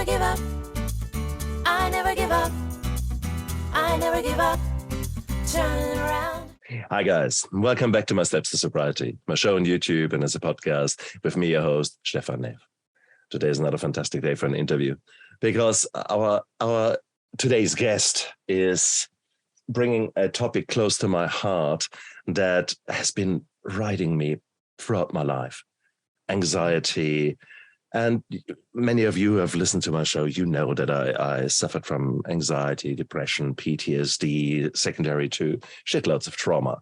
never give up. I never give up. I never give up. Turn around. Hi guys, welcome back to my Steps to Sobriety, my show on YouTube and as a podcast with me, your host, Stephan Neff. Today is another fantastic day for an interview because our today's guest is bringing a topic close to my heart that has been riding me throughout my life. Anxiety. And many of you who have listened to my show, you know that I suffered from anxiety, depression, PTSD, secondary to shitloads of trauma.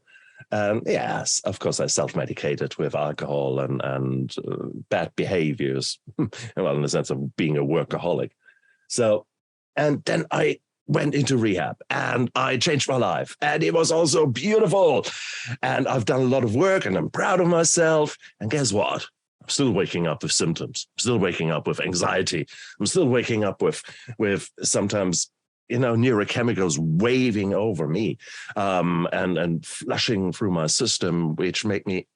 Yes, of course, I self-medicated with alcohol and bad behaviors, well, in the sense of being a workaholic. So, and then I went into rehab and I changed my life and it was also beautiful. And I've done a lot of work and I'm proud of myself. And guess what? I'm still waking up with symptoms. I'm still waking up with anxiety. I'm still waking up with sometimes, neurochemicals waving over me and flushing through my system, which make me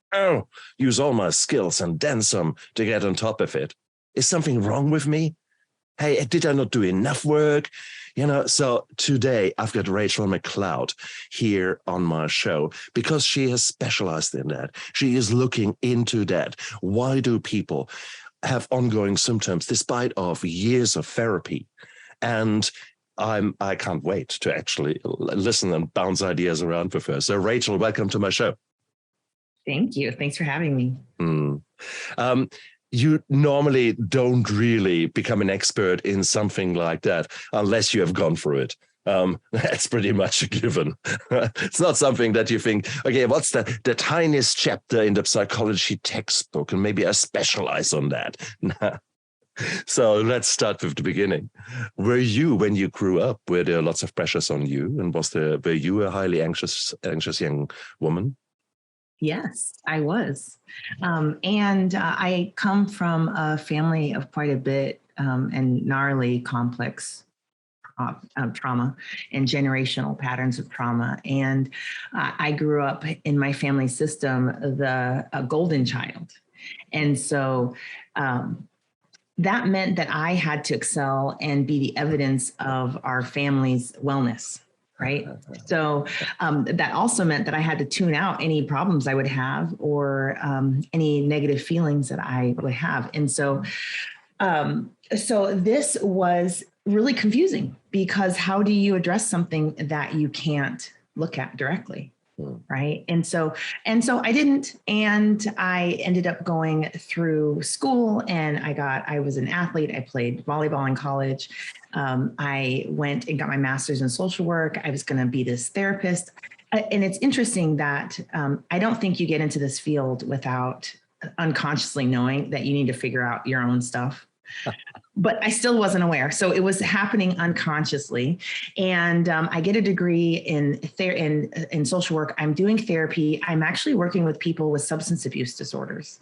use all my skills and then some to get on top of it. Is something wrong with me? Hey, did I not do enough work? So today I've got Rachelle McCloud here on my show because she has specialized in that. She is looking into that. Why do people have ongoing symptoms despite of years of therapy? And I can't wait to actually listen and bounce ideas around with her. So Rachelle, welcome to my show. Thank you. Thanks for having me. You normally don't really become an expert in something like that unless you have gone through it. That's pretty much a given. It's not something that you think, okay, what's the tiniest chapter in the psychology textbook? And maybe I specialize on that. So let's start with the beginning. Were you, when you grew up, were there lots of pressures on you? And were you a highly anxious young woman? Yes, I was. And I come from a family of quite a bit and gnarly, complex trauma and generational patterns of trauma. And I grew up in my family system, a golden child. And so that meant that I had to excel and be the evidence of our family's wellness. Right. So that also meant that I had to tune out any problems I would have or any negative feelings that I would have. And so this was really confusing because how do you address something that you can't look at directly? Right. And so I didn't. And I ended up going through school and I was an athlete. I played volleyball in college. I went and got my master's in social work. I was going to be this therapist. And it's interesting that I don't think you get into this field without unconsciously knowing that you need to figure out your own stuff. But I still wasn't aware. So it was happening unconsciously. And I get a degree in social work. I'm doing therapy. I'm actually working with people with substance abuse disorders.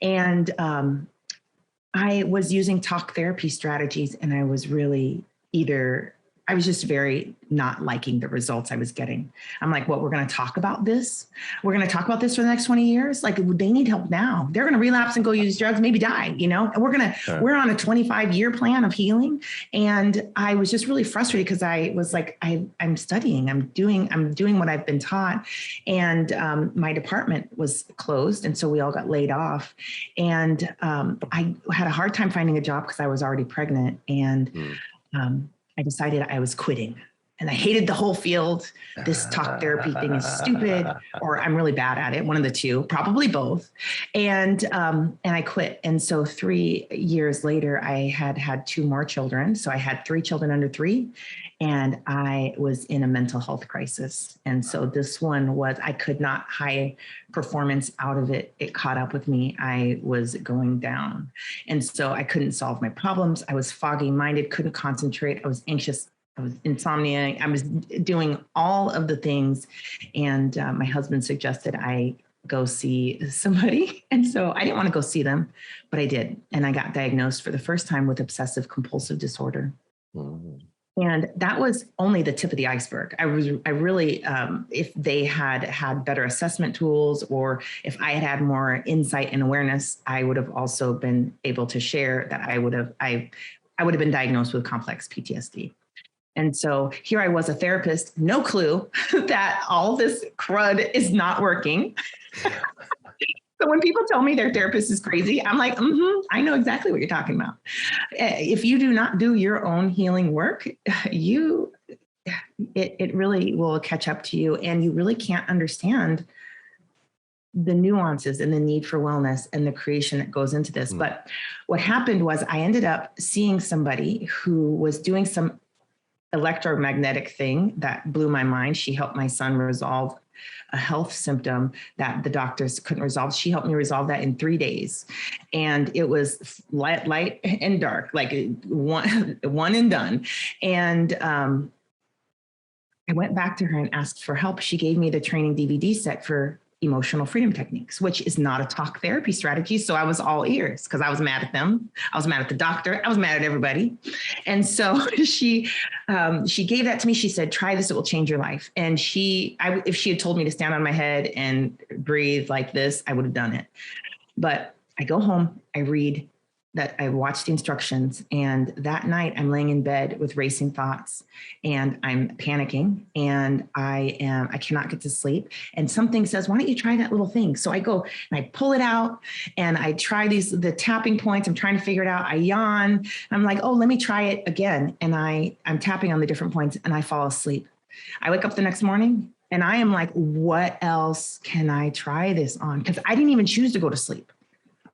And I was using talk therapy strategies, and I was really I was just very not liking the results I was getting. I'm like, we're going to talk about this. We're going to talk about this for the next 20 years. Like, they need help now. They're going to relapse and go use drugs, maybe die, and we're on a 25-year plan of healing. And I was just really frustrated because I was like, I'm studying, I'm doing what I've been taught. And my department was closed. And so we all got laid off. And I had a hard time finding a job because I was already pregnant. And I decided I was quitting and I hated the whole field. This talk therapy thing is stupid, or I'm really bad at it. One of the two, probably both. And I quit. And so 3 years later, I had 2 more children. So I had 3 children under 3, and I was in a mental health crisis. And so this one was, I could not high performance out of it. It caught up with me. I was going down. And so I couldn't solve my problems. I was foggy minded, couldn't concentrate. I was anxious. I was insomnia. I was doing all of the things. And my husband suggested I go see somebody. And so I didn't want to go see them, but I did. And I got diagnosed for the first time with obsessive compulsive disorder. Mm-hmm. And that was only the tip of the iceberg. I really, if they had better assessment tools, or if I had more insight and awareness, I would have also been able to share that I I would have been diagnosed with complex PTSD. And so here I was, a therapist, no clue that all this crud is not working. So when people tell me their therapist is crazy, I'm like, I know exactly what you're talking about. If you do not do your own healing work, it really will catch up to you, and you really can't understand the nuances and the need for wellness and the creation that goes into this. But what happened was I ended up seeing somebody who was doing some electromagnetic thing that blew my mind. She helped my son resolve a health symptom that the doctors couldn't resolve. She helped me resolve that in 3 days. And it was light and dark, like one and done. And I went back to her and asked for help. She gave me the training DVD set for emotional freedom techniques, which is not a talk therapy strategy. So I was all ears because I was mad at them. I was mad at the doctor. I was mad at everybody. And so she gave that to me. She said, try this, it will change your life. And if she had told me to stand on my head and breathe like this, I would have done it. But I go home, I read that, I watched the instructions, and that night I'm laying in bed with racing thoughts and I'm panicking and I cannot get to sleep. And something says, why don't you try that little thing? So I go and I pull it out and I try the tapping points. I'm trying to figure it out. I yawn. I'm like, oh, let me try it again. And I'm tapping on the different points and I fall asleep. I wake up the next morning and I am like, what else can I try this on? Because I didn't even choose to go to sleep.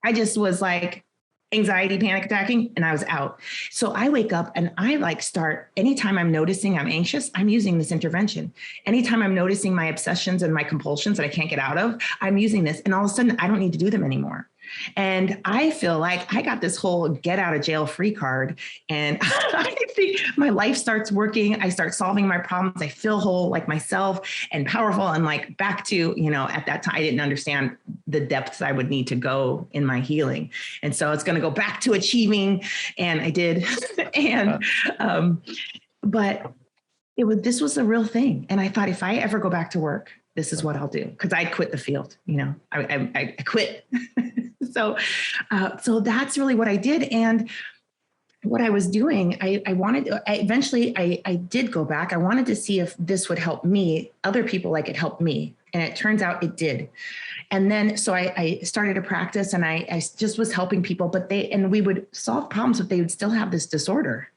I just was like, anxiety, panic attacking, and I was out. So I wake up and I start, anytime I'm noticing I'm anxious, I'm using this intervention. Anytime I'm noticing my obsessions and my compulsions that I can't get out of, I'm using this. And all of a sudden I don't need to do them anymore. And I feel like I got this whole get out of jail free card, and I think my life starts working. I start solving my problems. I feel whole, like myself, and powerful. And like back to, at that time, I didn't understand the depths I would need to go in my healing. And so it's going to go back to achieving. And I did. But this was a real thing. And I thought, if I ever go back to work, this is what I'll do. Because I quit the field, I quit. So that's really what I did. And what I was doing, eventually I did go back. I wanted to see if this would help me, other people like it helped me. And it turns out it did. And then, so I started a practice and I just was helping people, and we would solve problems, but they would still have this disorder.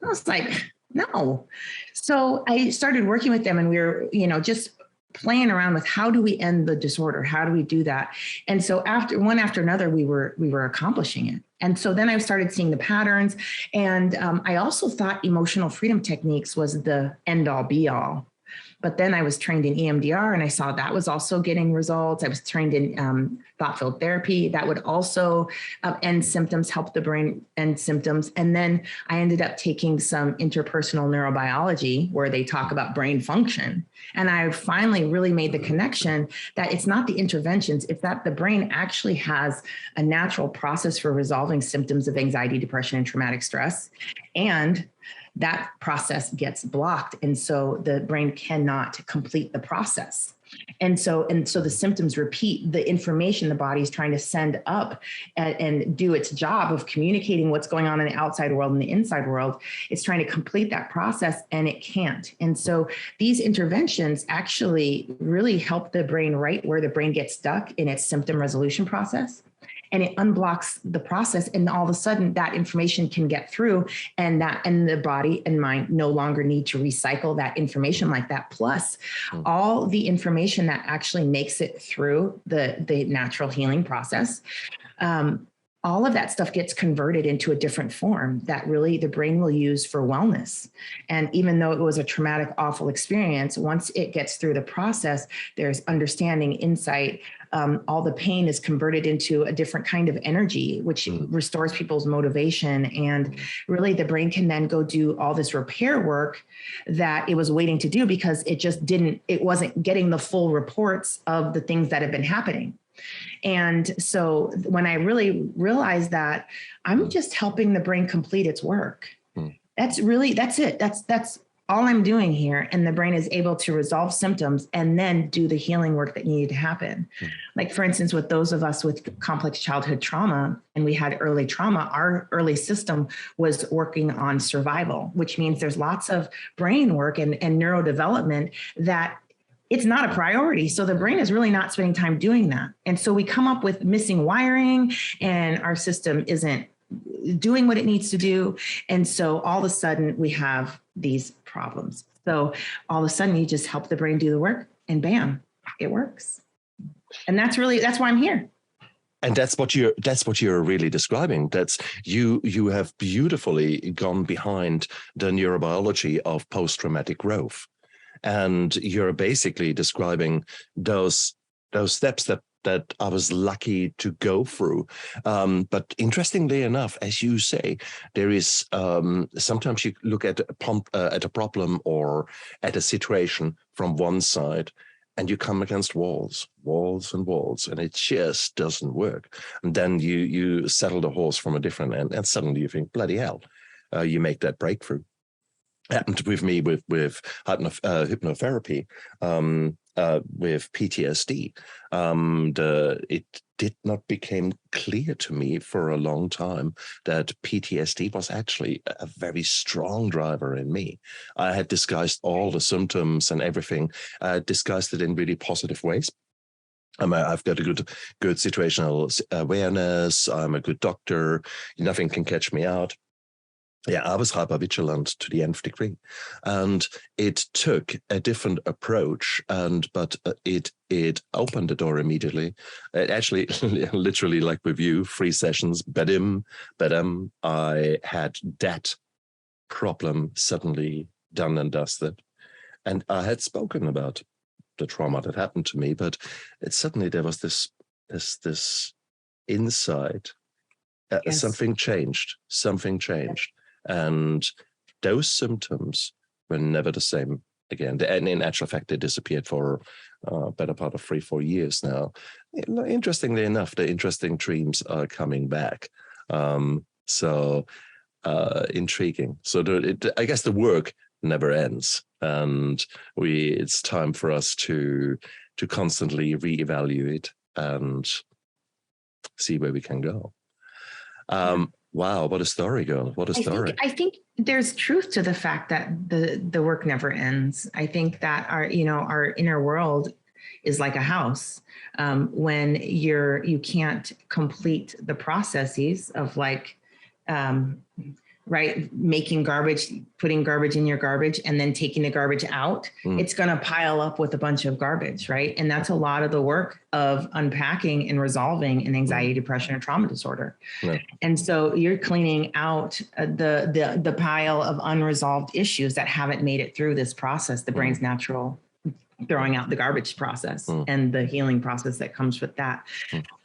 I was like, no. So I started working with them, and we were, just playing around with, how do we end the disorder? How do we do that? And so after another, we were accomplishing it. And so then I started seeing the patterns. And I also thought emotional freedom techniques was the end all be all. But then I was trained in EMDR, and I saw that was also getting results. I was trained in thought-filled therapy that would also end symptoms, help the brain end symptoms. And then I ended up taking some interpersonal neurobiology where they talk about brain function. And I finally really made the connection that it's not the interventions, it's that the brain actually has a natural process for resolving symptoms of anxiety, depression, and traumatic stress. And that process gets blocked. And so the brain cannot complete the process. And so the symptoms repeat the information the body is trying to send up and do its job of communicating what's going on in the outside world and the inside world. It's trying to complete that process, and it can't. And so these interventions actually really help the brain right where the brain gets stuck in its symptom resolution process. And it unblocks the process, and all of a sudden that information can get through, and the body and mind no longer need to recycle that information like that. Plus all the information that actually makes it through the natural healing process. All of that stuff gets converted into a different form that really the brain will use for wellness. And even though it was a traumatic, awful experience, once it gets through the process, there's understanding, insight. All the pain is converted into a different kind of energy, which restores people's motivation. And really the brain can then go do all this repair work that it was waiting to do, because it wasn't getting the full reports of the things that have been happening. And so when I really realized that I'm just helping the brain complete its work, that's it. That's all I'm doing here. And the brain is able to resolve symptoms and then do the healing work that needed to happen. Like, for instance, with those of us with complex childhood trauma, and we had early trauma, our early system was working on survival, which means there's lots of brain work and neurodevelopment that it's not a priority. So the brain is really not spending time doing that. And so we come up with missing wiring, and our system isn't doing what it needs to do. And so all of a sudden we have these problems. So all of a sudden you just help the brain do the work, and bam, it works. And that's why I'm here. And that's what you're really describing. That's you have beautifully gone behind the neurobiology of post-traumatic growth. And you're basically describing those steps that I was lucky to go through. But interestingly enough, as you say, there is sometimes you look at a problem or at a situation from one side, and you come against walls, and it just doesn't work. And then you settle the horse from a different end, and suddenly you think, bloody hell, you make that breakthrough. Happened with me with hypnotherapy, with PTSD. It did not become clear to me for a long time that PTSD was actually a very strong driver in me. I had disguised all the symptoms and everything, disguised it in really positive ways. I've got a good situational awareness. I'm a good doctor. Nothing can catch me out. Yeah, I was hypervigilant to the nth degree, and it took a different approach. But it opened the door immediately. It actually, literally, like with you, 3 sessions, badam, I had that problem suddenly done and dusted, and I had spoken about the trauma that happened to me, but suddenly there was this insight. Yes. Something changed. And those symptoms were never the same again. And in actual fact, they disappeared for a better part of 3-4 years now. Interestingly enough, the interesting dreams are coming back. So intriguing. So I guess the work never ends. And it's time for us to constantly reevaluate and see where we can go. Wow, what a story, girl. What a story. I think there's truth to the fact that the work never ends. I think that our inner world is like a house. When you can't complete the processes of making garbage, putting garbage in your garbage, and then taking the garbage out, it's going to pile up with a bunch of garbage, right? And that's a lot of the work of unpacking and resolving an anxiety, depression, or trauma disorder. Yeah. And so you're cleaning out the pile of unresolved issues that haven't made it through this process, the brain's natural throwing out the garbage process and the healing process that comes with that.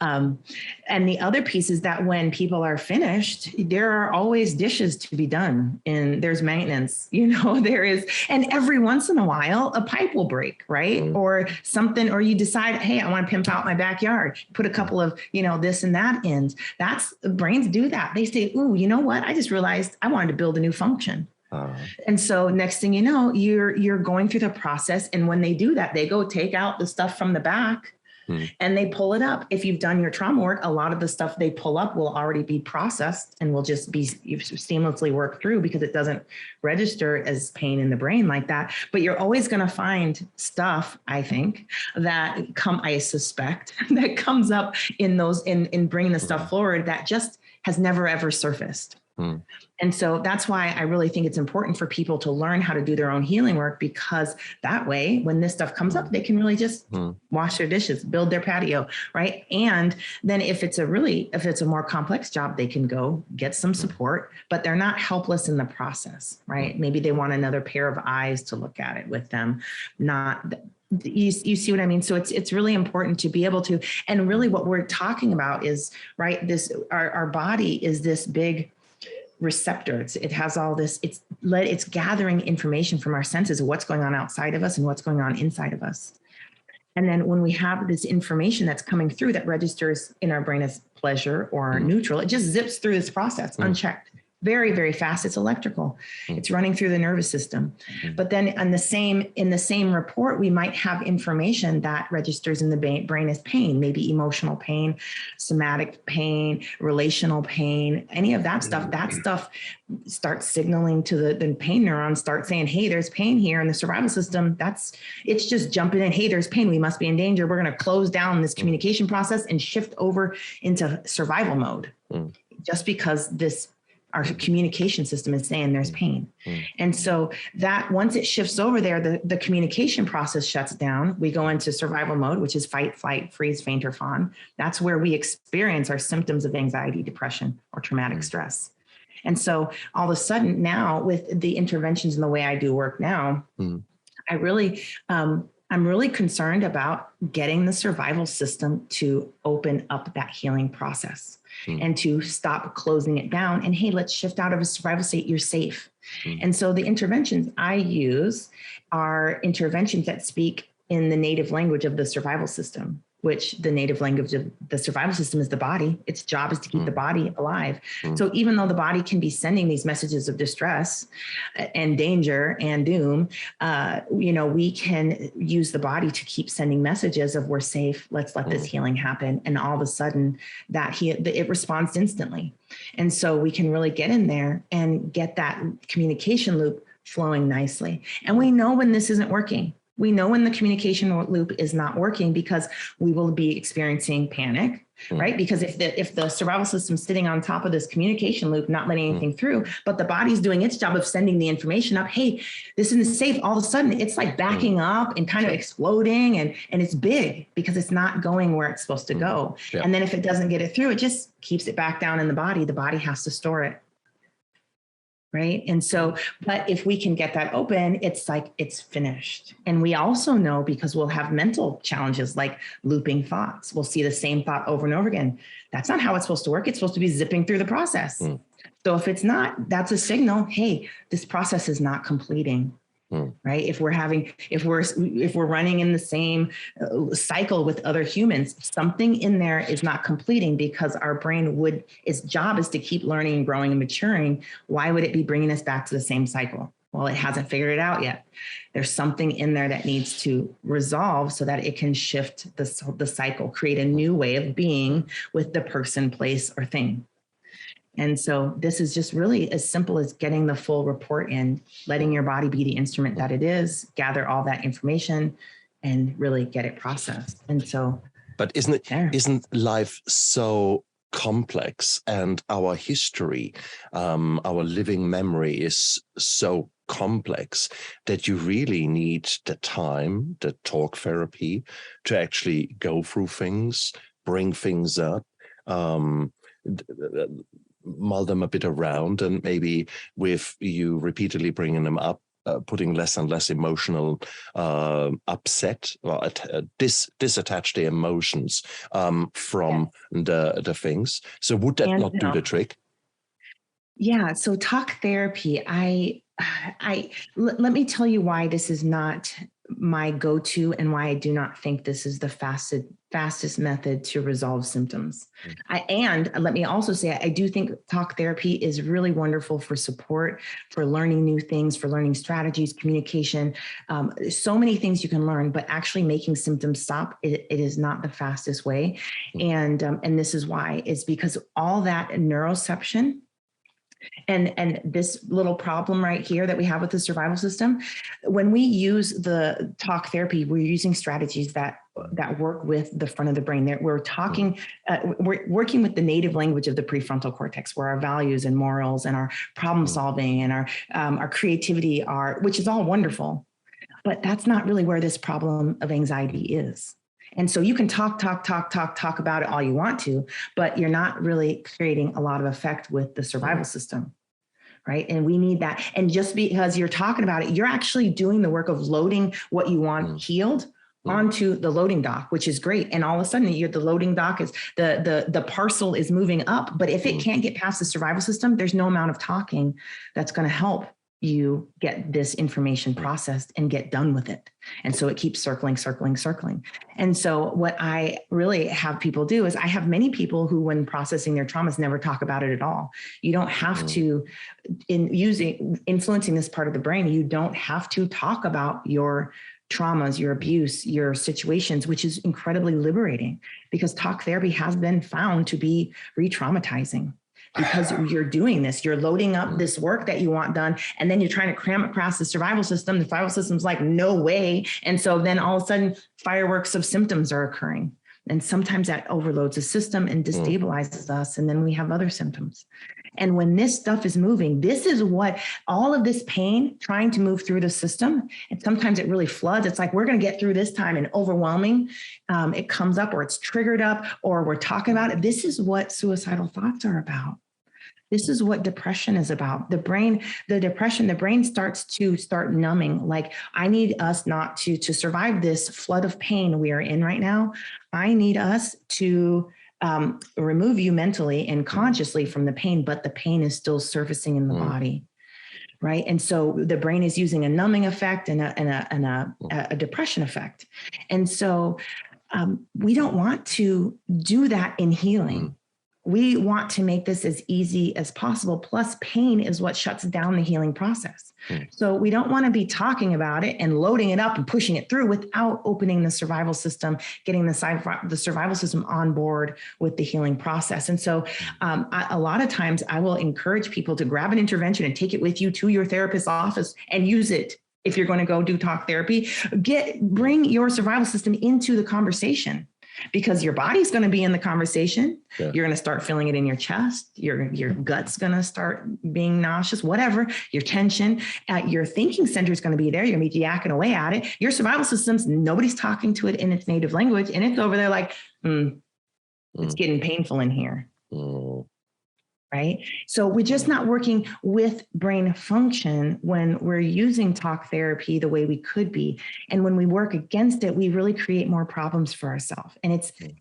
And the other piece is that when people are finished, there are always dishes to be done, and there's maintenance, there is, and every once in a while a pipe will break, right? Or something, or you decide, hey, I want to pimp out my backyard, put a couple of, this and that in. Brains do that. They say, ooh, you know what? I just realized I wanted to build a new function. And so next thing you know, you're going through the process. And when they do that, they go take out the stuff from the back and they pull it up. If you've done your trauma work, a lot of the stuff they pull up will already be processed and will just be seamlessly worked through because it doesn't register as pain in the brain like that. But you're always going to find stuff, I think, I suspect that comes up in bringing the stuff forward that just has never ever surfaced. And so that's why I really think it's important for people to learn how to do their own healing work, because that way, when this stuff comes up, they can really just wash their dishes, build their patio, right? And then if it's a more complex job, they can go get some support, but they're not helpless in the process, right? Maybe they want another pair of eyes to look at it with them, you see what I mean? So it's really important to be able to, and really what we're talking about is, right, our body is this big receptor. It has all this, it's gathering information from our senses of what's going on outside of us and what's going on inside of us. And then when we have this information that's coming through that registers in our brain as pleasure or neutral, it just zips through this process unchecked. very, very fast. It's electrical. It's running through the nervous system. But then in the same report, we might have information that registers in the brain as pain, maybe emotional pain, somatic pain, relational pain, any of that stuff. That stuff starts signaling to the pain neurons, start saying, hey, there's pain here in the survival system. It's just jumping in. Hey, there's pain. We must be in danger. We're going to close down this communication process and shift over into survival mode. Just because our communication system is saying there's pain. And so that once it shifts over there, the communication process shuts down. We go into survival mode, which is fight, flight, freeze, faint, or fawn. That's where we experience our symptoms of anxiety, depression, or traumatic stress. And so all of a sudden now with the interventions and the way I do work now, I'm really concerned about getting the survival system to open up that healing process and to stop closing it down. And hey, let's shift out of a survival state. You're safe. And so the interventions I use are interventions that speak in the native language of the survival system, which the native language of the survival system is the body. Its job is to keep the body alive. So even though the body can be sending these messages of distress and danger and doom, we can use the body to keep sending messages of we're safe. Let's let this healing happen. And all of a sudden it responds instantly. And so we can really get in there and get that communication loop flowing nicely. And we know when this isn't working. We know when the communication loop is not working because we will be experiencing panic, right? Because if the survival system's sitting on top of this communication loop, not letting anything through, but the body's doing its job of sending the information up, hey, this isn't safe. All of a sudden it's like backing up and kind of exploding and it's big because it's not going where it's supposed to go. Yeah. And then if it doesn't get it through, it just keeps it back down in the body. The body has to store it. Right. And so, but if we can get that open, it's like it's finished. And we also know because we'll have mental challenges like looping thoughts. We'll see the same thought over and over again. That's not how it's supposed to work. It's supposed to be zipping through the process. So if it's not, that's a signal. Hey, this process is not completing. Right. If we're running in the same cycle with other humans, something in there is not completing because our brain its job is to keep learning and growing and maturing. Why would it be bringing us back to the same cycle? Well, it hasn't figured it out yet. There's something in there that needs to resolve so that it can shift the cycle, create a new way of being with the person, place, or thing. And so this is just really as simple as getting the full report in, letting your body be the instrument that it is, gather all that information and really get it processed. And so, but isn't life so complex and our history, our living memory is so complex that you really need the time, the talk therapy to actually go through things, bring things up, mull them a bit around, and maybe with you repeatedly bringing them up, putting less and less emotional upset or disattach the emotions from the things. So would that not do the trick? Yeah. So talk therapy, let me tell you why this is not my go-to and why I do not think this is the fastest method to resolve symptoms. And let me also say, I do think talk therapy is really wonderful for support, for learning new things, for learning strategies, communication, so many things you can learn, but actually making symptoms stop, it is not the fastest way. And this is why, is because all that neuroception and this little problem right here that we have with the survival system, when we use the talk therapy, we're using strategies that work with the front of the brain. We're working with the native language of the prefrontal cortex, where our values and morals and our problem solving and our creativity are, which is all wonderful, but that's not really where this problem of anxiety is. And so you can talk about it all you want to, but you're not really creating a lot of effect with the survival system, right? And we need that. And just because you're talking about it, you're actually doing the work of loading what you want healed onto the loading dock, which is great. And all of a sudden the loading dock is the parcel is moving up. But if it can't get past the survival system, there's no amount of talking that's going to help you get this information processed and get done with it. And so it keeps circling. And so what I really have people do is I have many people who, when processing their traumas, never talk about it at all. You don't have to, influencing this part of the brain, you don't have to talk about your traumas, your abuse, your situations, which is incredibly liberating, because talk therapy has been found to be re-traumatizing. Because you're doing this, you're loading up this work that you want done, and then you're trying to cram it across the survival system. The survival system's like, no way. And so then all of a sudden fireworks of symptoms are occurring. And sometimes that overloads the system and destabilizes us. And then we have other symptoms. And when this stuff is moving, this is what all of this pain trying to move through the system. And sometimes it really floods. It's like, we're going to get through this time, and overwhelming. It comes up, or it's triggered up, or we're talking about it. This is what suicidal thoughts are about. This is what depression is about. The brain starts numbing. Like, I need us not to survive this flood of pain we are in right now. I need us to remove you mentally and consciously from the pain, but the pain is still surfacing in the body. Right. And so the brain is using a numbing effect and a depression effect. And so we don't want to do that in healing. We want to make this as easy as possible. Plus, pain is what shuts down the healing process. So we don't want to be talking about it and loading it up and pushing it through without opening the survival system, getting the survival system on board with the healing process. And so a lot of times I will encourage people to grab an intervention and take it with you to your therapist's office and use it. If you're going to go do talk therapy, bring your survival system into the conversation. Because your body's going to be in the conversation. Yeah. You're going to start feeling it in your chest. Your gut's going to start being nauseous, whatever. Your tension, your thinking center is going to be there. You're going to be yakking away at it. Your survival system's, nobody's talking to it in its native language. And it's over there like, it's getting painful in here. Right? So we're just not working with brain function when we're using talk therapy the way we could be. And when we work against it, we really create more problems for ourselves.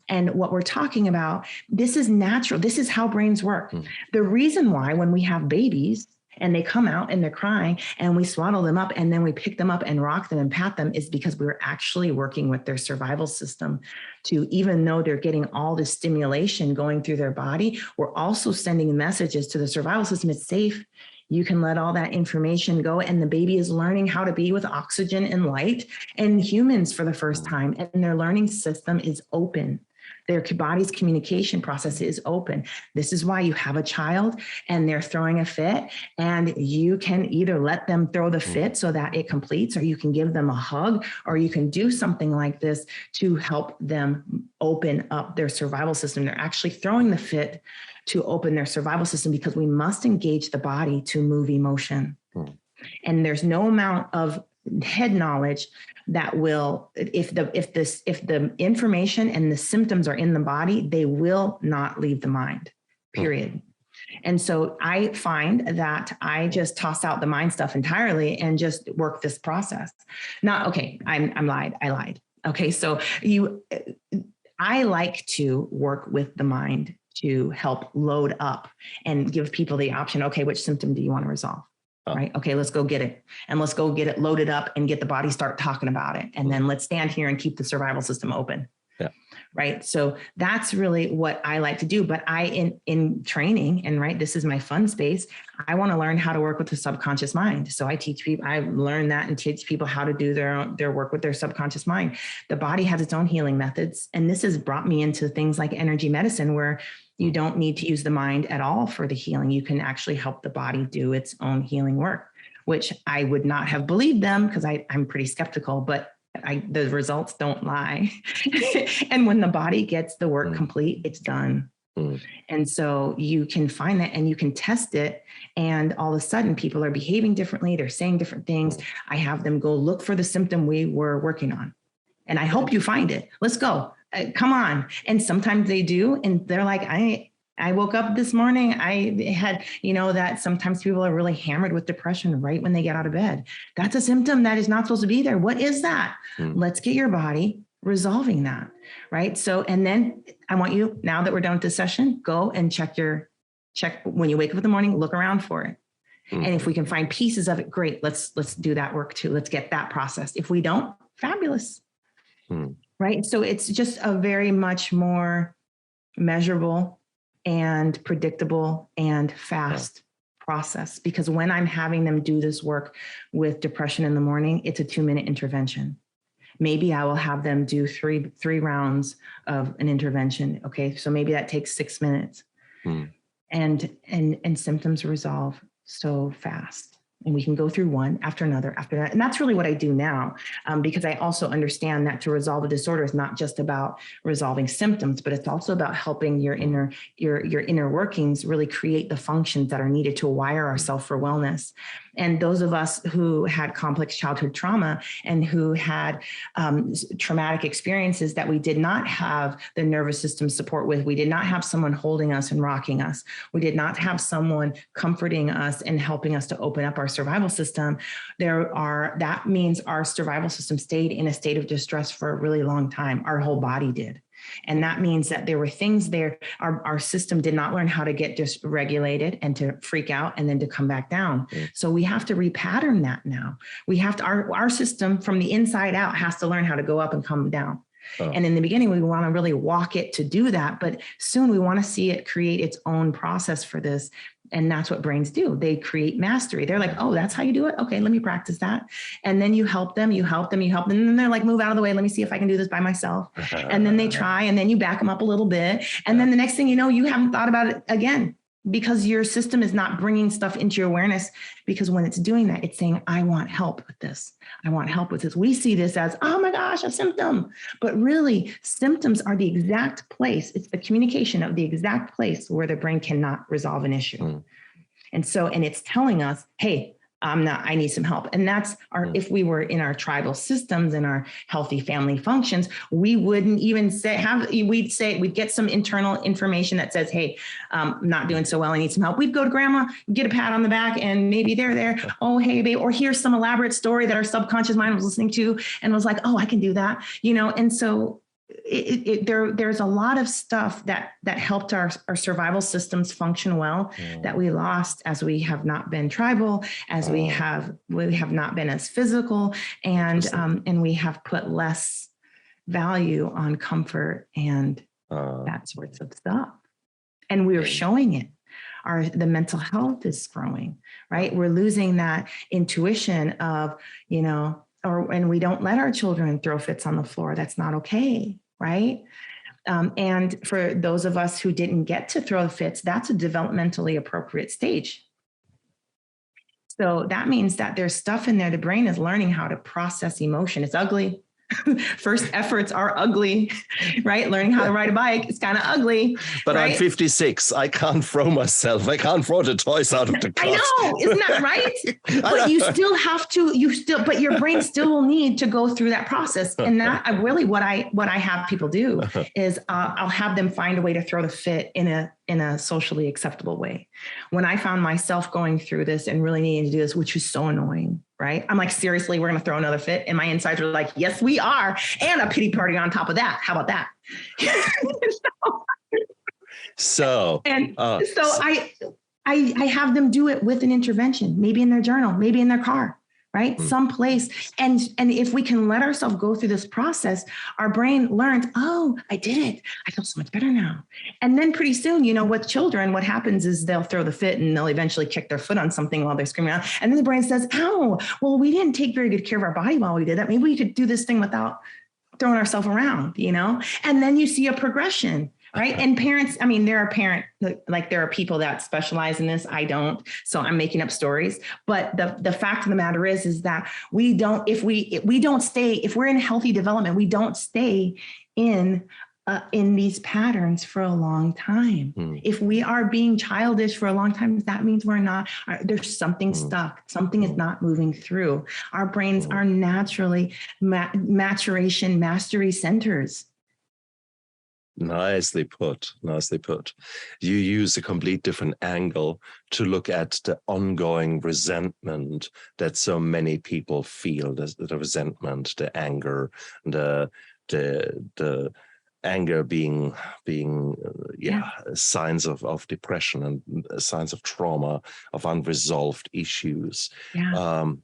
And what we're talking about, this is natural. This is how brains work. The reason why when we have babies and they come out and they're crying and we swaddle them up and then we pick them up and rock them and pat them is because we're actually working with their survival system to, even though they're getting all this stimulation going through their body, we're also sending messages to the survival system. It's safe. You can let all that information go. And the baby is learning how to be with oxygen and light and humans for the first time. And their learning system is open. Their body's communication process is open. This is why you have a child and they're throwing a fit, and you can either let them throw the fit so that it completes, or you can give them a hug, or you can do something like this to help them open up their survival system. They're actually throwing the fit to open their survival system, because we must engage the body to move emotion. And there's no amount of head knowledge that will, if the information and the symptoms are in the body, they will not leave the mind, period. And so I find that I just toss out the mind stuff entirely and just work this process. I lied. Okay. So I like to work with the mind to help load up and give people the option. Okay, which symptom do you want to resolve? Right. Okay, let's go get it. And let's go get it loaded up and get the body start talking about it. And then let's stand here and keep the survival system open. Yeah. Right. So that's really what I like to do. But in training, and right, this is my fun space, I want to learn how to work with the subconscious mind. So I teach people, I learn that and teach people how to do their work with their subconscious mind. The body has its own healing methods. And this has brought me into things like energy medicine, where you don't need to use the mind at all for the healing. You can actually help the body do its own healing work, which I would not have believed them, because I'm pretty skeptical, but the results don't lie. And when the body gets the work complete, it's done. And so you can find that and you can test it. And all of a sudden people are behaving differently. They're saying different things. I have them go look for the symptom we were working on. And I hope you find it. Let's go. Come on. And sometimes they do. And they're like, I woke up this morning. I had, that sometimes people are really hammered with depression right when they get out of bed. That's a symptom that is not supposed to be there. What is that? Let's get your body resolving that. Right. So, and then I want you, now that we're done with this session, go and check when you wake up in the morning, look around for it. And if we can find pieces of it, great. Let's do that work too. Let's get that processed. If we don't, fabulous. Right. So it's just a very much more measurable and predictable and fast process, because when I'm having them do this work with depression in the morning, it's a 2-minute intervention. Maybe I will have them do three rounds of an intervention. Okay. So maybe that takes 6 minutes and symptoms resolve so fast. And we can go through one after another after that. And that's really what I do now, because I also understand that to resolve a disorder is not just about resolving symptoms, but it's also about helping your inner workings really create the functions that are needed to wire ourselves for wellness. And those of us who had complex childhood trauma and who had traumatic experiences that we did not have the nervous system support with, we did not have someone holding us and rocking us, we did not have someone comforting us and helping us to open up our survival system, that means our survival system stayed in a state of distress for a really long time. Our whole body did. And that means that there were things there. Our system did not learn how to get dysregulated and to freak out and then to come back down. So we have to repattern that now. We have to, our system from the inside out has to learn how to go up and come down. And in the beginning, we want to really walk it to do that. But soon we want to see it create its own process for this. And that's what brains do. They create mastery. They're like, oh, that's how you do it. Okay, let me practice that. And then you help them. And then they're like, move out of the way. Let me see if I can do this by myself. And then they try, and then you back them up a little bit. And then the next thing you know, you haven't thought about it again, because your system is not bringing stuff into your awareness. Because when it's doing that, it's saying, I want help with this. I want help with this. We see this as, oh my gosh, a symptom. But really, symptoms are the exact place. It's the communication of the exact place where the brain cannot resolve an issue. And it's telling us, hey, I need some help. And that's if we were in our tribal systems and our healthy family functions, we wouldn't even we'd get some internal information that says, hey, I'm not doing so well. I need some help. We'd go to grandma, get a pat on the back, and maybe they're there. Oh, hey, babe. Or here's some elaborate story that our subconscious mind was listening to and was like, oh, I can do that. And so there's a lot of stuff that helped our survival systems function well that we lost as we have not been tribal, as we have not been as physical, and we have put less value on comfort and that sorts of stuff. And we are showing it. The mental health is growing, right? We're losing that intuition of, and we don't let our children throw fits on the floor. That's not okay, right? And for those of us who didn't get to throw fits, that's a developmentally appropriate stage. So that means that there's stuff in there. The brain is learning how to process emotion. It's ugly. First efforts are ugly, right? Learning how to ride a bike is kind of ugly. But right? I'm 56. I can't throw myself. I can't throw the toys out of the closet. I know, isn't that right? But you still have to. But your brain still will need to go through that process. And that really what I have people do is I'll have them find a way to throw the fit in a socially acceptable way. When I found myself going through this and really needing to do this, which was so annoying, right? I'm like, seriously, we're going to throw another fit? And my insides were like, yes, we are. And a pity party on top of that. How about that? I have them do it with an intervention, maybe in their journal, maybe in their car, right? Someplace. And if we can let ourselves go through this process, our brain learns, oh, I did it. I feel so much better now. And then pretty soon, with children, what happens is they'll throw the fit and they'll eventually kick their foot on something while they're screaming out. And then the brain says, oh, well, we didn't take very good care of our body while we did that. Maybe we could do this thing without throwing ourselves around, and then you see a progression. Right. And parents, there are people that specialize in this. I don't. So I'm making up stories. But the fact of the matter is that if we're in healthy development, we don't stay in these patterns for a long time. If we are being childish for a long time, that means there's something stuck. Something is not moving through. Our brains are naturally mastery centers. Nicely put. You use a complete different angle to look at the ongoing resentment that so many people feel, the resentment, the anger, the anger being signs of depression and signs of trauma, of unresolved issues. Yeah.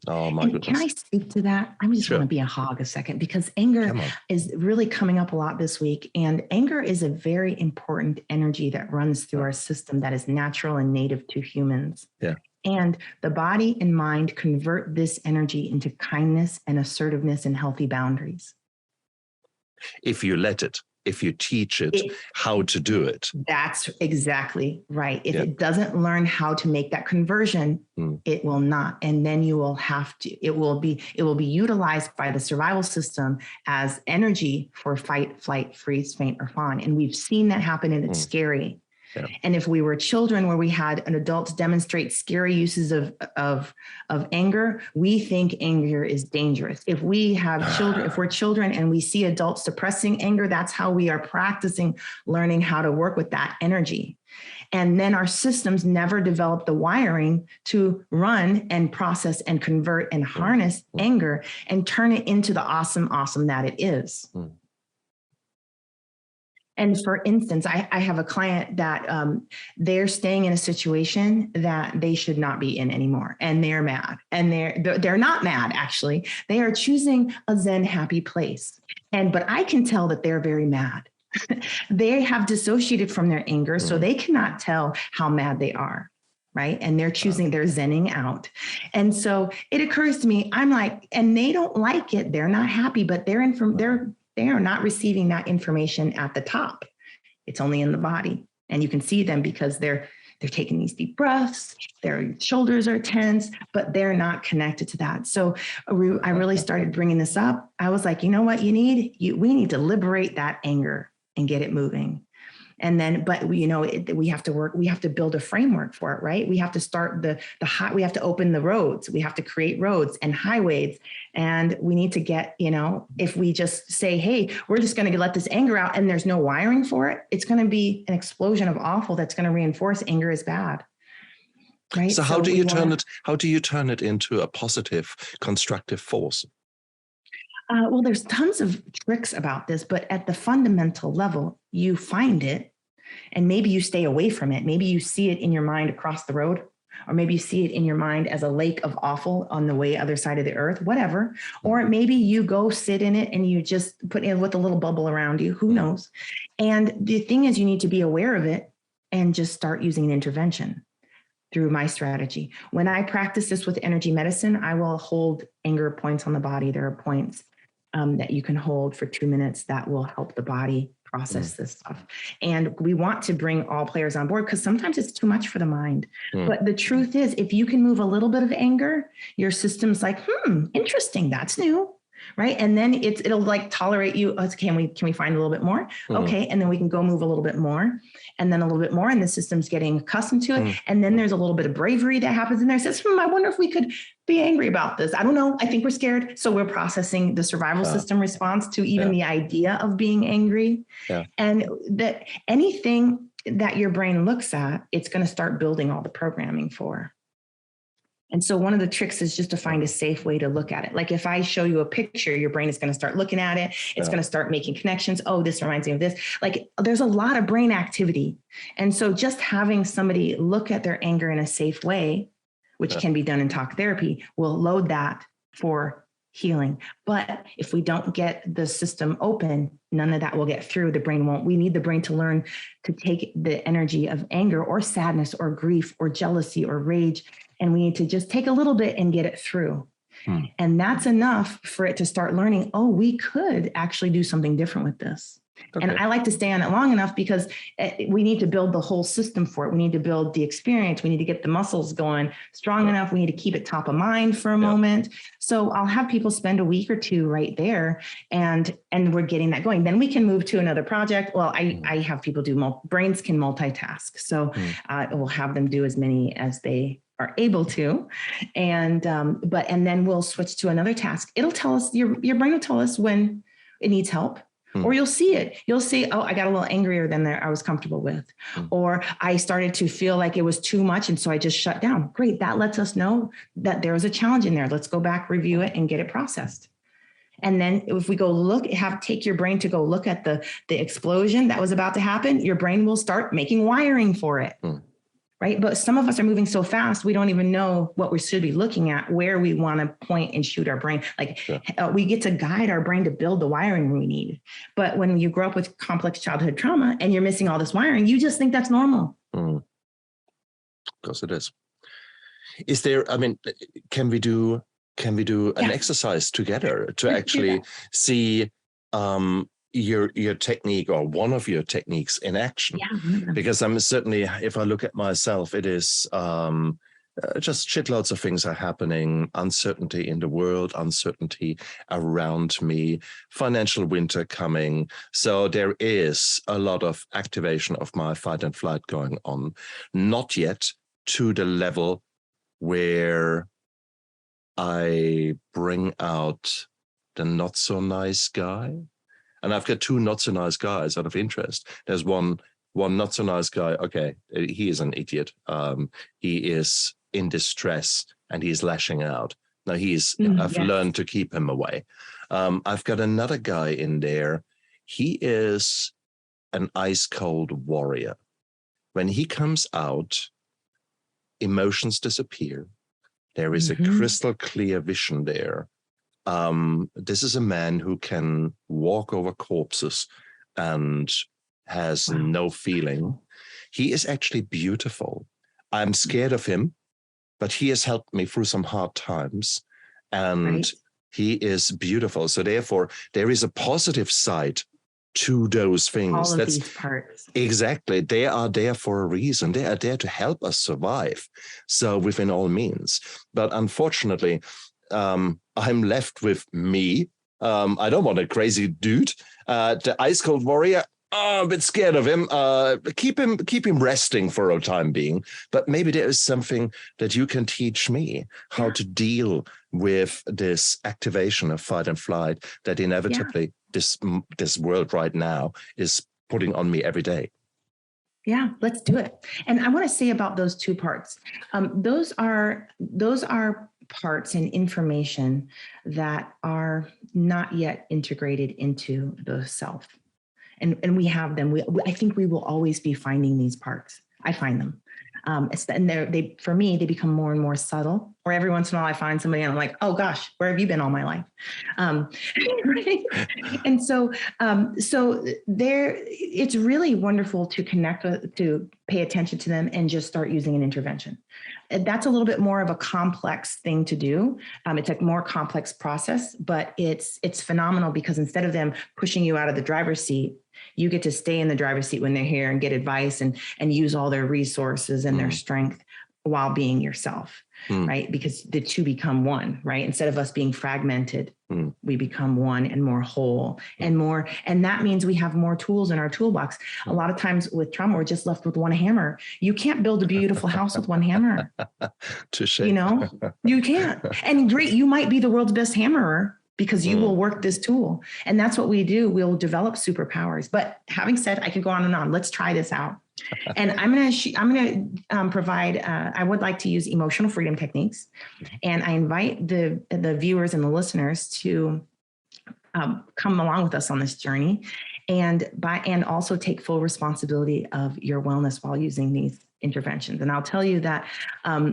Oh my and goodness. Can I speak to that? I just Sure. want to be a hog a second, because anger is really coming up a lot this week. And anger is a very important energy that runs through our system that is natural and native to humans. Yeah. And the body and mind convert this energy into kindness and assertiveness and healthy boundaries. If you let it, if you teach it how to do it. That's exactly right. If it doesn't learn how to make that conversion, it will not. And then you will have to, it will be utilized by the survival system as energy for fight, flight, freeze, faint, or fawn. And we've seen that happen, and it's scary. Yeah. And if we were children where we had an adult demonstrate scary uses of anger, we think anger is dangerous. If we have children, if we're children and we see adults suppressing anger, that's how we are practicing learning how to work with that energy. And then our systems never develop the wiring to run and process and convert and harness anger and turn it into the awesome that it is. And for instance, I have a client that they're staying in a situation that they should not be in anymore. And they're mad. And they're not mad, actually. They are choosing a Zen happy place. But I can tell that they're very mad. They have dissociated from their anger, so they cannot tell how mad they are. Right. And they're choosing, they're zenning out. And so it occurs to me, I'm like, and they don't like it. They're not happy, but they are not receiving that information at the top. It's only in the body. And you can see them because they're taking these deep breaths, their shoulders are tense, but they're not connected to that. So I really started bringing this up. I was like, you know what we need to liberate that anger and get it moving. And then, but we have to build a framework for it, right? We have to start we have to open the roads. We have to create roads and highways. And we need to get, if we just say, hey, we're just going to let this anger out and there's no wiring for it, it's going to be an explosion of awful that's going to reinforce anger is bad. Right. So how do you turn it into a positive, constructive force? Well, there's tons of tricks about this, but at the fundamental level, you find it and maybe you stay away from it. Maybe you see it in your mind across the road, or maybe you see it in your mind as a lake of awful on the way other side of the earth, whatever. Or maybe you go sit in it and you just put in with a little bubble around you, who knows? And the thing is, you need to be aware of it and just start using an intervention through my strategy. When I practice this with energy medicine, I will hold anger points on the body. There are points that you can hold for 2 minutes that will help the body process this stuff. And we want to bring all players on board because sometimes it's too much for the mind. But the truth is, if you can move a little bit of anger, your system's like, interesting, that's new. Right. And then it'll like tolerate you. Can we find a little bit more? Okay. And then we can go move a little bit more and then a little bit more. And the system's getting accustomed to it. And then there's a little bit of bravery that happens in there. It says, I wonder if we could be angry about this. I don't know. I think we're scared. So we're processing the survival system response to even the idea of being angry. Yeah. And that anything that your brain looks at, it's going to start building all the programming for. And so one of the tricks is just to find a safe way to look at it. Like if I show you a picture, your brain is going to start looking at it. It's going to start making connections. Oh, this reminds me of this. Like there's a lot of brain activity. And so just having somebody look at their anger in a safe way, which can be done in talk therapy, will load that for healing. But if we don't get the system open, none of that will get through. The brain won't. We need the brain to learn to take the energy of anger or sadness or grief or jealousy or rage, and we need to just take a little bit and get it through. And that's enough for it to start learning, oh, we could actually do something different with this. Okay. And I like to stay on it long enough because we need to build the whole system for it. We need to build the experience. We need to get the muscles going strong enough. We need to keep it top of mind for a moment. So I'll have people spend a week or two right there and we're getting that going. Then we can move to another project. Well, I have people do, brains can multitask. So we'll have them do as many as they are able to. And then we'll switch to another task. It'll tell us, your brain will tell us when it needs help. Or you'll see it. You'll see, oh, I got a little angrier than I was comfortable with. Or I started to feel like it was too much. And so I just shut down. Great. That lets us know that there was a challenge in there. Let's go back, review it, and get it processed. And then if we go take your brain to go look at the explosion that was about to happen, your brain will start making wiring for it. Right. But some of us are moving so fast, we don't even know what we should be looking at, where we want to point and shoot our brain. We get to guide our brain to build the wiring we need. But when you grow up with complex childhood trauma and you're missing all this wiring, you just think that's normal. Of course it is. Is there, I mean, can we do an exercise together to actually see your technique or one of your techniques in action? Because I'm certainly, if I look at myself, it is just shitloads of things are happening, uncertainty in the world, uncertainty around me, financial winter coming. So there is a lot of activation of my fight and flight going on, not yet to the level where I bring out the not so nice guy. And I've got two not so nice guys out of interest. There's one not so nice guy. Okay, he is an idiot. He is in distress and he's lashing out. Now I've learned to keep him away. I've got another guy in there. He is an ice cold warrior. When he comes out, emotions disappear. There is a crystal clear vision there. This is a man who can walk over corpses and has no feeling. He is actually beautiful. I'm scared of him, but he has helped me through some hard times, and he is beautiful. So therefore, there is a positive side to those things. All of these parts. Exactly. They are there for a reason. They are there to help us survive. So within all means. But unfortunately, I'm left with me. I don't want a crazy dude. The ice cold warrior, a bit scared of him. Keep him resting for a time being. But maybe there is something that you can teach me how to deal with this activation of fight and flight that inevitably this world right now is putting on me every day. Yeah, let's do it. And I want to say about those two parts. Those are parts and information that are not yet integrated into the self. And we have them. I think we will always be finding these parts. I find them. And for me, they become more and more subtle. Or every once in a while I find somebody and I'm like, oh gosh, where have you been all my life? Right? And so it's really wonderful to connect with, to pay attention to them and just start using an intervention. That's a little bit more of a complex thing to do. It's a more complex process, but it's phenomenal because instead of them pushing you out of the driver's seat, you get to stay in the driver's seat when they're here and get advice and use all their resources and their strength while being yourself, right? Because the two become one, right? Instead of us being fragmented, we become one and more whole and more. And that means we have more tools in our toolbox. A lot of times with trauma, we're just left with one hammer. You can't build a beautiful house with one hammer. Touché. You know, you can't. And great, you might be the world's best hammerer, because you will work this tool. And that's what we do. We'll develop superpowers. But having said, I could go on and on. Let's try this out. And I'm going to provide, I would like to use emotional freedom techniques. And I invite the viewers and the listeners to come along with us on this journey and also take full responsibility of your wellness while using these interventions. And I'll tell you that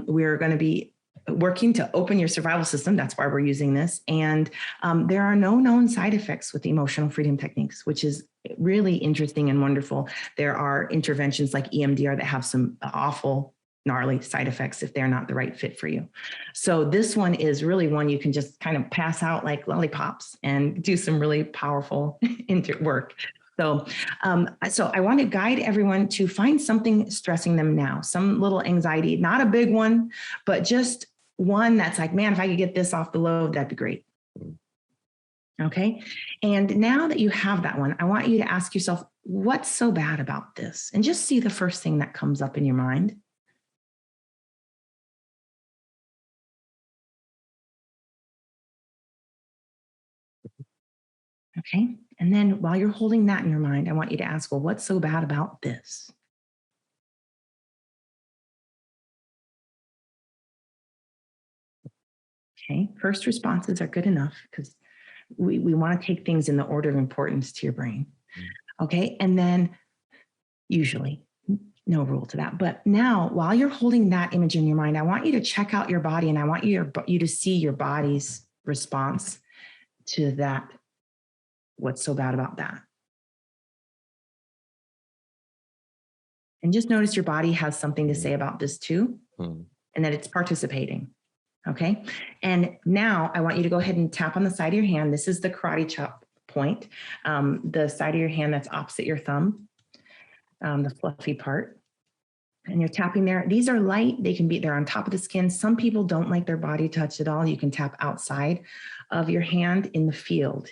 we're going to be working to open your survival system. That's why we're using this. And there are no known side effects with emotional freedom techniques, which is really interesting and wonderful. There are interventions like EMDR that have some awful, gnarly side effects if they're not the right fit for you. So this one is really one you can just kind of pass out like lollipops and do some really powerful work. So I want to guide everyone to find something stressing them now, some little anxiety, not a big one, but just one that's like, man, if I could get this off the load, that'd be great. Okay. And now that you have that one, I want you to ask yourself, what's so bad about this? And just see the first thing that comes up in your mind. Okay. And then while you're holding that in your mind, I want you to ask, well, what's so bad about this? Okay. First responses are good enough because we want to take things in the order of importance to your brain. Okay. And then usually, no rule to that. But now, while you're holding that image in your mind, I want you to check out your body, and I want you to see your body's response to that. What's so bad about that? And just notice your body has something to say about this too, and that it's participating. Okay. And now I want you to go ahead and tap on the side of your hand. This is the karate chop point, the side of your hand that's opposite your thumb, the fluffy part. And you're tapping there. These are light. They're on top of the skin. Some people don't like their body touched at all. You can tap outside of your hand in the field,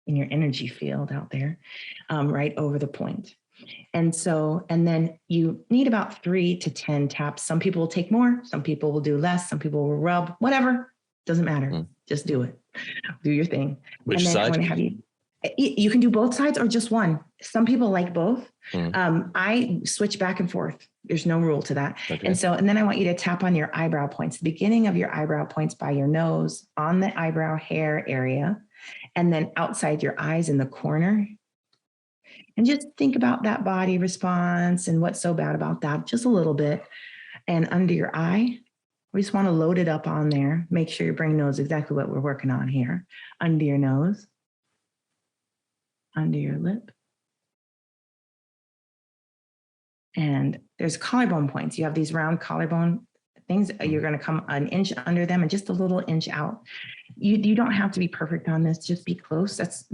in your energy field out there, right over the point. And then you need about 3 to 10 taps. Some people will take more. Some people will do less. Some people will rub, whatever. Doesn't matter. Just do it. Do your thing. Which and then side? I want to have you can do both sides or just one. Some people like both. I switch back and forth. There's no rule to that. Okay. And then I want you to tap on your eyebrow points, the beginning of your eyebrow points by your nose, on the eyebrow hair area, and then outside your eyes in the corner. And just think about that body response and what's so bad about that, just a little bit. And under your eye, we just want to load it up on there. Make sure your brain knows exactly what we're working on here. Under your nose, under your lip. And there's collarbone points. You have these round collarbone things. You're going to come an inch under them and just a little inch out. You don't have to be perfect on this. Just be close. That's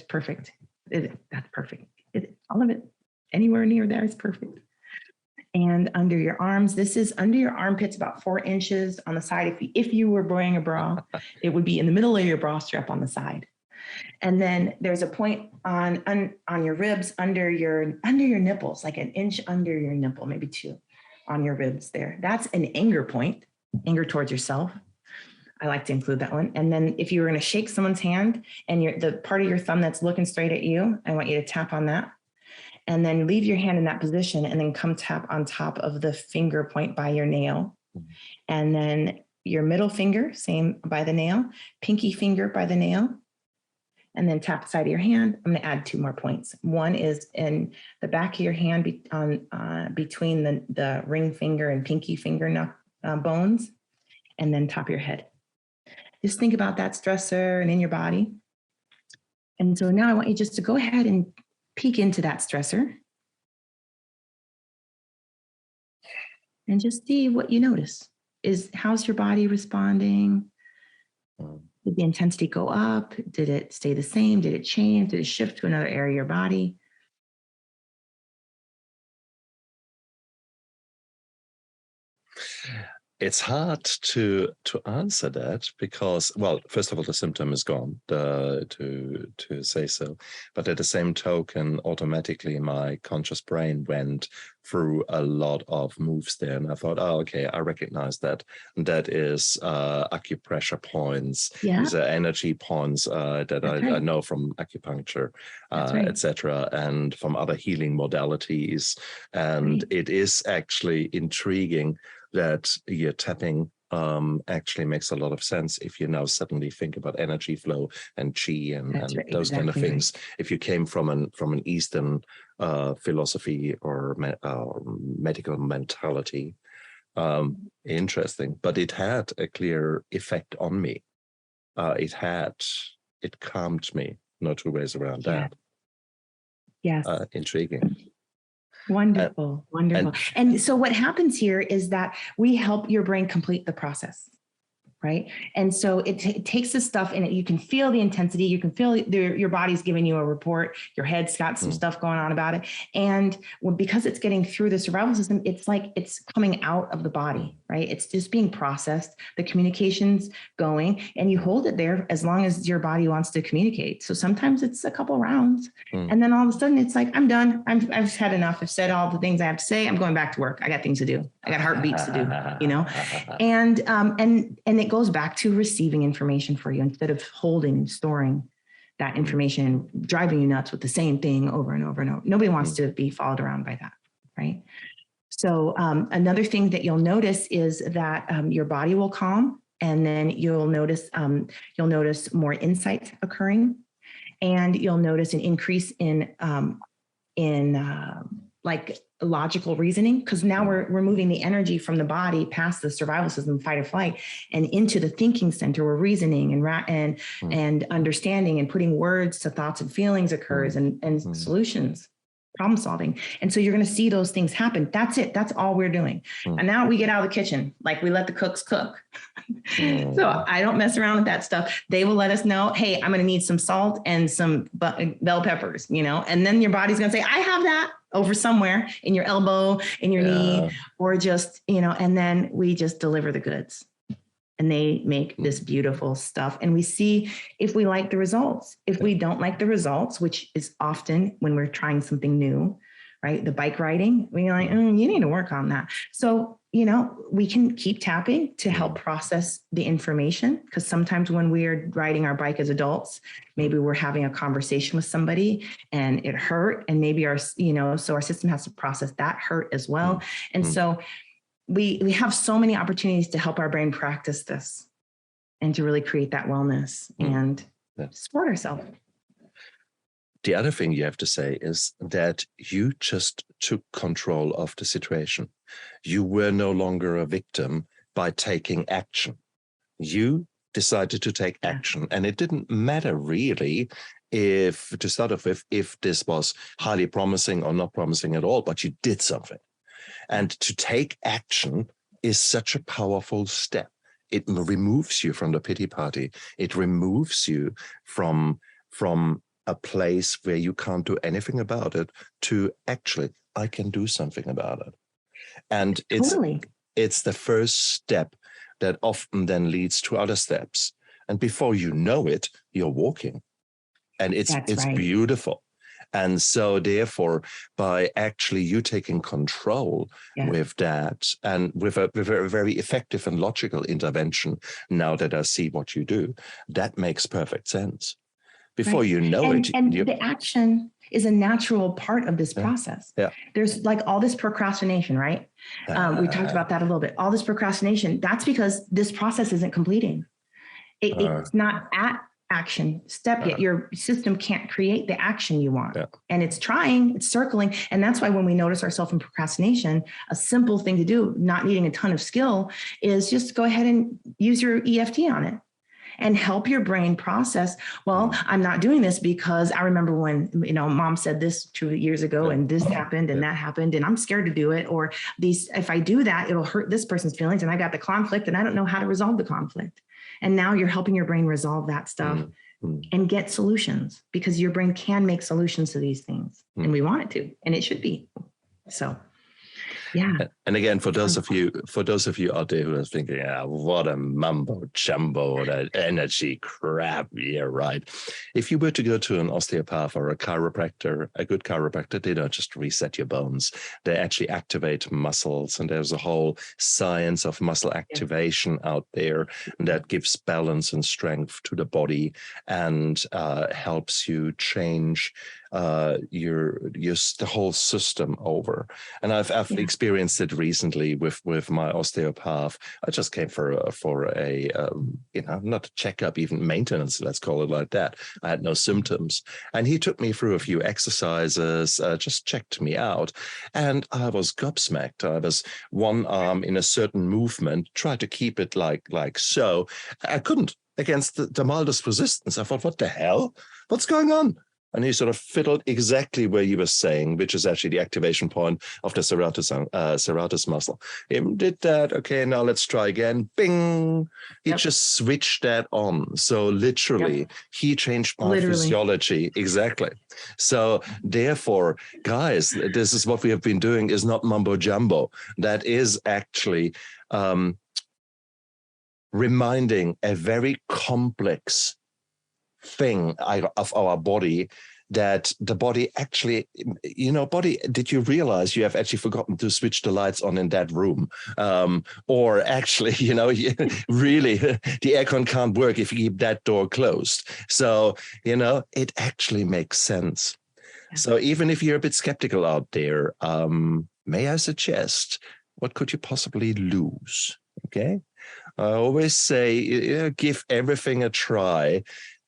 perfect. That's perfect. All of it, anywhere near there is perfect. And under your arms, this is under your armpits, about 4 inches on the side. If you were wearing a bra, it would be in the middle of your bra strap on the side. And then there's a point on your ribs under your nipples, like an inch under your nipple, maybe 2 on your ribs there. That's an anger point, anger towards yourself. I like to include that one. And then if you were going to shake someone's hand and the part of your thumb that's looking straight at you, I want you to tap on that. And then leave your hand in that position and then come tap on top of the finger point by your nail. And then your middle finger, same by the nail, pinky finger by the nail. And then tap the side of your hand. I'm going to add 2 more points. One is in the back of your hand between the ring finger and pinky finger bones, and then top of your head. Just think about that stressor and in your body. And so now I want you just to go ahead and peek into that stressor and just see what you notice. How's your body responding? Did the intensity go up? Did it stay the same? Did it change? Did it shift to another area of your body? It's hard to answer that because, well, first of all, the symptom is gone, to say so. But at the same token, automatically my conscious brain went through a lot of moves there. And I thought, oh, okay, I recognize that. And that is acupressure points. Yeah. These are energy points that I know from acupuncture, etc., and from other healing modalities. And it is actually intriguing that your tapping actually makes a lot of sense if you now suddenly think about energy flow and chi and those kind of things. Right. If you came from an Eastern philosophy or medical mentality, interesting. But it had a clear effect on me. It calmed me. No 2 ways around that. Yes. Intriguing. Wonderful. And so what happens here is that we help your brain complete the process, right? And so it takes this stuff and you can feel the intensity. You can feel your body's giving you a report. Your head's got some stuff going on about it. And because it's getting through the survival system, it's like it's coming out of the body, right? It's just being processed. The communication's going and you hold it there as long as your body wants to communicate. So sometimes it's a couple rounds and then all of a sudden it's like, I'm done. I've had enough. I've said all the things I have to say. I'm going back to work. I got things to do. I got heartbeats to do, and it goes back to receiving information for you instead of holding, storing that information, driving you nuts with the same thing over and over and over. Nobody wants to be followed around by that, right? So another thing that you'll notice is that your body will calm And then you'll notice more insights occurring, and you'll notice an increase in like logical reasoning, because now we're moving the energy from the body past the survival system, fight or flight, and into the thinking center where reasoning and understanding and putting words to thoughts and feelings occurs, and solutions, problem solving. And so you're going to see those things happen. That's it. That's all we're doing. And now we get out of the kitchen, like we let the cooks cook. So I don't mess around with that stuff. They will let us know, hey, I'm going to need some salt and some bell peppers, and then your body's going to say, I have that over somewhere in your elbow, in your knee, or just, and then we just deliver the goods. And they make this beautiful stuff. And we see if we like the results. If we don't like the results, which is often when we're trying something new, right? The bike riding, we're like, you need to work on that. So, we can keep tapping to help process the information. Because sometimes when we are riding our bike as adults, maybe we're having a conversation with somebody and it hurt. And maybe so our system has to process that hurt as well. And so we have so many opportunities to help our brain practice this and to really create that wellness and support ourselves. The other thing you have to say is that you just took control of the situation. You were no longer a victim by taking action. You decided to take action, and it didn't matter really if this was highly promising or not promising at all, but you did something. And to take action is such a powerful step. It removes you from the pity party. It removes you from a place where you can't do anything about it to actually, I can do something about it. And it's the first step that often then leads to other steps. And before you know it, you're walking. And it's beautiful. And so therefore, by actually you taking control with that, and with a very effective and logical intervention, now that I see what you do, that makes perfect sense. Before you know it. And the action is a natural part of this process. Yeah. There's like all this procrastination, right? We talked about that a little bit. All this procrastination, that's because this process isn't completing. It's not at action step yet. Your system can't create the action you want. Yeah. And it's trying, it's circling. And that's why when we notice ourselves in procrastination, a simple thing to do, not needing a ton of skill, is just go ahead and use your EFT on it. And help your brain process, well, I'm not doing this because I remember when, mom said this 2 years ago and this happened and that happened and I'm scared to do it. Or if I do that, it'll hurt this person's feelings and I got the conflict and I don't know how to resolve the conflict. And now you're helping your brain resolve that stuff and get solutions, because your brain can make solutions to these things and we want it to, and it should be. So. Yeah. And again, for those of you out there who are thinking, what a mumbo jumbo, that energy crap. Yeah, right. If you were to go to an osteopath or a chiropractor, a good chiropractor, they don't just reset your bones. They actually activate muscles. And there's a whole science of muscle activation out there that gives balance and strength to the body and helps you change the whole system over. And I've experienced it recently with my osteopath. I just came for a not a checkup, even maintenance, let's call it like that. I had no symptoms, and he took me through a few exercises, just checked me out, and I was gobsmacked. I was one arm in a certain movement, tried to keep it like so. I couldn't, against the mildest resistance. I thought, what the hell? What's going on? And he sort of fiddled exactly where you were saying, which is actually the activation point of the serratus muscle. He did that. Okay, now let's try again. Bing! He just switched that on. So literally, he changed my physiology. Exactly. So therefore, guys, this is what we have been doing, is not mumbo jumbo. That is actually reminding a very complex thing of our body, that the body actually, did you realize you have actually forgotten to switch the lights on in that room? Or actually, really, the aircon can't work if you keep that door closed. So, it actually makes sense. Yeah. So even if you're a bit skeptical out there, may I suggest, what could you possibly lose? Okay. I always say, give everything a try.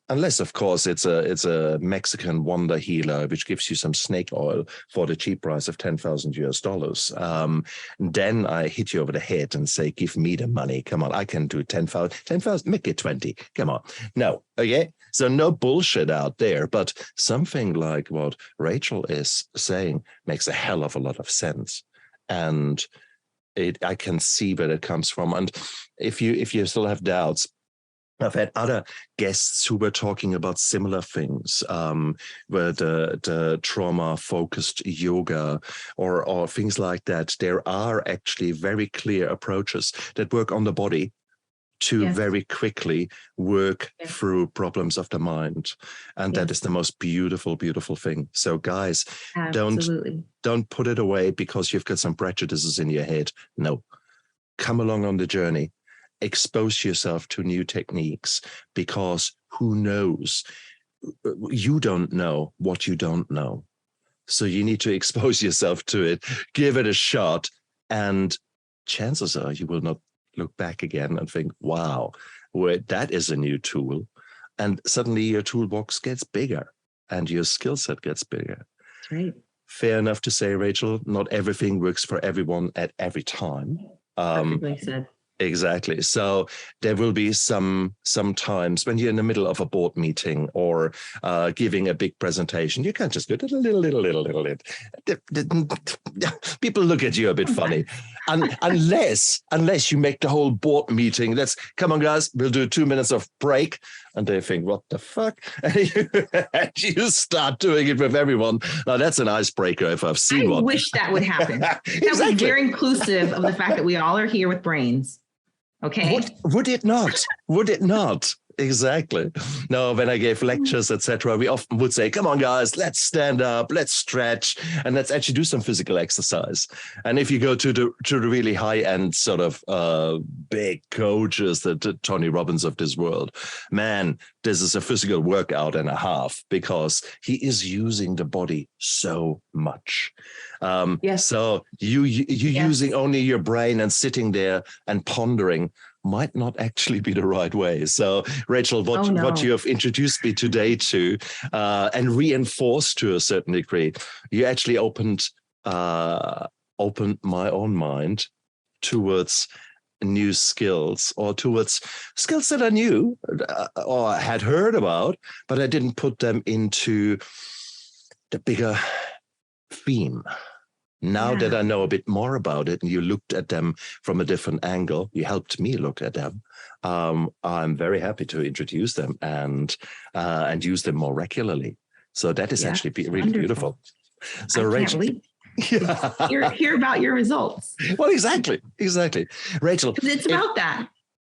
Unless, of course, it's a Mexican wonder healer, which gives you some snake oil for the cheap price of $10,000. Then I hit you over the head and say, give me the money. Come on, I can do 10,000, make it 20. Come on. No, okay? So no bullshit out there, but something like what Rachel is saying makes a hell of a lot of sense. And I can see where it comes from. And if you still have doubts, I've had other guests who were talking about similar things, where the trauma-focused yoga or things like that. There are actually very clear approaches that work on the body to very quickly work through problems of the mind. And that is the most beautiful, beautiful thing. So guys, don't put it away because you've got some prejudices in your head. No, come along on the journey. Expose yourself to new techniques, because who knows? You don't know what you don't know. So you need to expose yourself to it, give it a shot, and chances are you will not look back again and think, wow, that is a new tool. And suddenly your toolbox gets bigger and your skill set gets bigger. That's right. Fair enough to say, Rachel, not everything works for everyone at every time. Perfectly said. Exactly. So there will be some times when you're in the middle of a board meeting or giving a big presentation, you can't just go little. People look at you a bit funny, unless you make the whole board meeting. Come on, guys, we'll do 2 minutes of break, and they think, what the fuck? And you start doing it with everyone. Now that's an icebreaker if I've seen one. I wish that would happen. Exactly. That was very inclusive of the fact that we all are here with brains. Okay. Would it not? Would it not? Exactly. No, when I gave lectures, etc., we often would say, come on, guys, let's stand up, let's stretch, and let's actually do some physical exercise. And if you go to the really high-end sort of big coaches, the Tony Robbins of this world, man, this is a physical workout and a half, because he is using the body so much. So you using only your brain and sitting there and pondering might not actually be the right way. So, Rachel, what you have introduced me today to and reinforced to a certain degree, you actually opened my own mind towards new skills, or towards skills that I knew or had heard about, but I didn't put them into the bigger theme. Now that I know a bit more about it, and you looked at them from a different angle, you helped me look at them. I'm very happy to introduce them and use them more regularly. So that is actually really beautiful. So, Rachel, hear about your results. Well, exactly, Rachel. Because it's about that.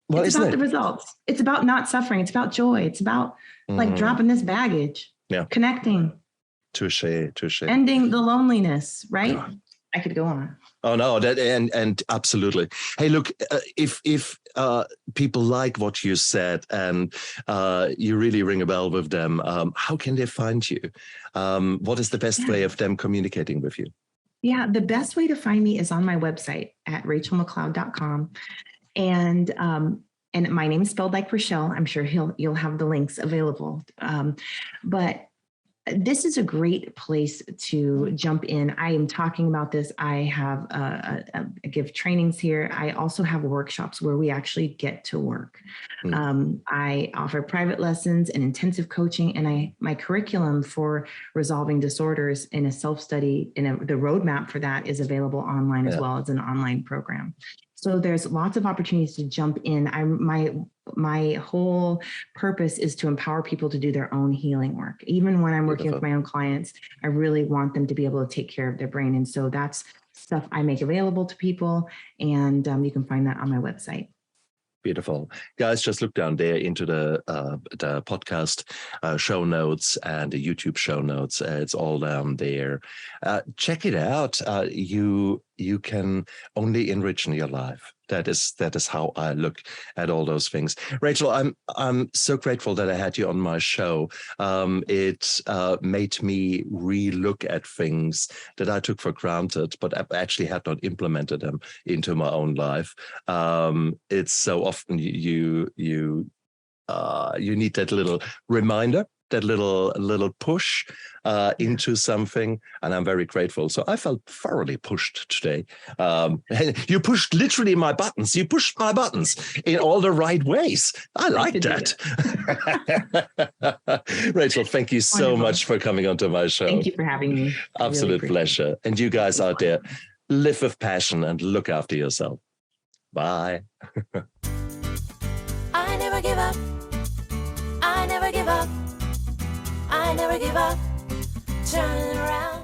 Well, it's about the results. It's about not suffering. It's about joy. It's about like dropping this baggage. Connecting. Touche. Ending the loneliness, right? I could go on. Oh no, and absolutely. Hey, look, if people like what you said and you really ring a bell with them, how can they find you? What is the best way of them communicating with you? Yeah, the best way to find me is on my website at rachelmccloud.com. And my name is spelled like Rachelle. I'm sure you'll have the links available. But this is a great place to jump in. I am talking about this. I have I give trainings here. I also have workshops where we actually get to work. I offer private lessons and intensive coaching, and my curriculum for resolving disorders in a self-study, the roadmap for that is available online as well as an online program. So there's lots of opportunities to jump in. My whole purpose is to empower people to do their own healing work. Even when I'm working with my own clients, I really want them to be able to take care of their brain. And so that's stuff I make available to people. And you can find that on my website. Beautiful. Guys, just look down there into the podcast show notes and the YouTube show notes. It's all down there. Check it out. You you can only enrich in your life. That is how I look at all those things. Rachel, I'm so grateful that I had you on my show. It made me re-look at things that I took for granted, but I actually had not implemented them into my own life. It's so often you need that little reminder, that little push into something, and I'm very grateful. So I felt thoroughly pushed today. You pushed literally my buttons. You pushed my buttons in all the right ways. I like that. Rachel, thank you so much for coming onto my show. Thank you for having me. Absolute pleasure. And you guys out there, live with passion and look after yourself. Bye. I never give up. I never give up. I never give up. Turn around.